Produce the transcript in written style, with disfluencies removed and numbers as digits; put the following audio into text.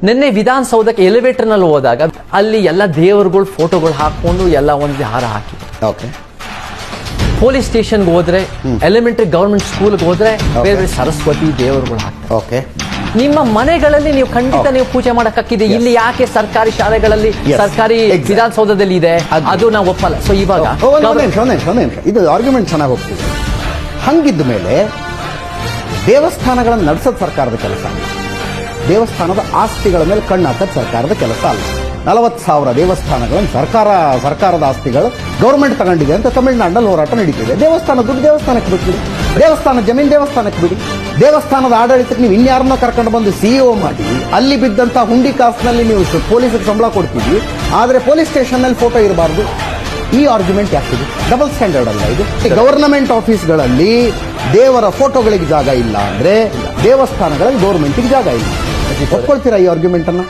ನಿನ್ನೆ ವಿಧಾನಸೌಧಕ್ಕೆ ಎಲಿವೇಟರ್ ನಲ್ಲಿ ಹೋದಾಗ ಅಲ್ಲಿ ಎಲ್ಲ ದೇವರುಗಳು ಫೋಟೋಗಳು ಹಾಕೊಂಡು ಎಲ್ಲ ಒಂದು ಹಾರ ಹಾಕಿ. ಓಕೆ. ಪೊಲೀಸ್ ಸ್ಟೇಷನ್ಗೆ ಹೋದ್ರೆ, ಎಲಿಮೆಂಟರಿ ಗವರ್ಮೆಂಟ್ ಸ್ಕೂಲ್ಗೆ ಹೋದ್ರೆ ಬೇರೆ ಬೇರೆ ಸರಸ್ವತಿ ದೇವರುಗಳು ಹಾಕ್ತಾರೆ. ಓಕೆ. ನಿಮ್ಮ ಮನೆಗಳಲ್ಲಿ ನೀವು ಖಂಡಿತ ನೀವು ಪೂಜೆ ಮಾಡಕ್ಕಾಗಿದೆ. ಇಲ್ಲಿ ಯಾಕೆ ಸರ್ಕಾರಿ ಶಾಲೆಗಳಲ್ಲಿ, ಸರ್ಕಾರಿ ವಿಧಾನಸೌಧದಲ್ಲಿ ಇದೆ, ಅದು ನಾವು ಒಪ್ಪಲ್ಲ. ಸೊ ಇವಾಗ ಇದು ಆರ್ಗ್ಯುಮೆಂಟ್ ಚೆನ್ನಾಗಿ ಹೋಗ್ತಿದೆ. ಹಂಗಿದ್ದ ಮೇಲೆ ದೇವಸ್ಥಾನಗಳನ್ನು ನಡೆಸೋದು ಸರ್ಕಾರದ ಕೆಲಸ ಅಲ್ಲ, ದೇವಸ್ಥಾನದ ಆಸ್ತಿಗಳ ಮೇಲೆ ಕಣ್ಣು ಹಾಕೋದು ಸರ್ಕಾರದ ಕೆಲಸ ಅಲ್ಲ. 40,000 ದೇವಸ್ಥಾನಗಳನ್ನು ಸರ್ಕಾರದ ಆಸ್ತಿಗಳು ಗೌರ್ಮೆಂಟ್ ತಗೊಂಡಿದೆ ಅಂತ ತಮಿಳುನಾಡಿನಲ್ಲಿ ಹೋರಾಟ ನಡೀತಿದೆ. ದೇವಸ್ಥಾನ ದುಡ್ಡು ದೇವಸ್ಥಾನಕ್ಕೆ ಬಿಟ್ಬಿಡಿ, ದೇವಸ್ಥಾನ ಜಮೀನು ದೇವಸ್ಥಾನಕ್ಕೆ ಬಿಡಿ. ದೇವಸ್ಥಾನದ ಆಡಳಿತಕ್ಕೆ ನೀವು ಇನ್ಯಾರನ್ನ ಕರ್ಕೊಂಡು ಬಂದು CEO ಮಾಡಿ ಅಲ್ಲಿ ಬಿದ್ದಂತ ಹುಂಡಿ ಕಾಸ್ನಲ್ಲಿ ನೀವು ಪೊಲೀಸರಿಗೆ ಸಂಬಳ ಕೊಡ್ತೀವಿ, ಆದರೆ ಪೊಲೀಸ್ ಸ್ಟೇಷನ್ನಲ್ಲಿ ಫೋಟೋ ಇರಬಾರ್ದು. ಈ ಆರ್ಗ್ಯುಮೆಂಟ್ ಯಾಕಿದೆ? ಡಬಲ್ ಸ್ಟ್ಯಾಂಡರ್ಡ್ ಅಲ್ಲ ಇದು? ಗವರ್ನಮೆಂಟ್ ಆಫೀಸ್ಗಳಲ್ಲಿ ದೇವರ ಫೋಟೋಗಳಿಗೆ ಜಾಗ ಇಲ್ಲ ಅಂದ್ರೆ ದೇವಸ್ಥಾನಗಳಲ್ಲಿ ಗೌರ್ಮೆಂಟ್ಗೆ ಜಾಗ ಇಲ್ಲ. ಒಪ್ಕೊಳ್ತೀರಾ ಈ ಆರ್ಗ್ಯುಮೆಂಟ್ ಅನ್ನ?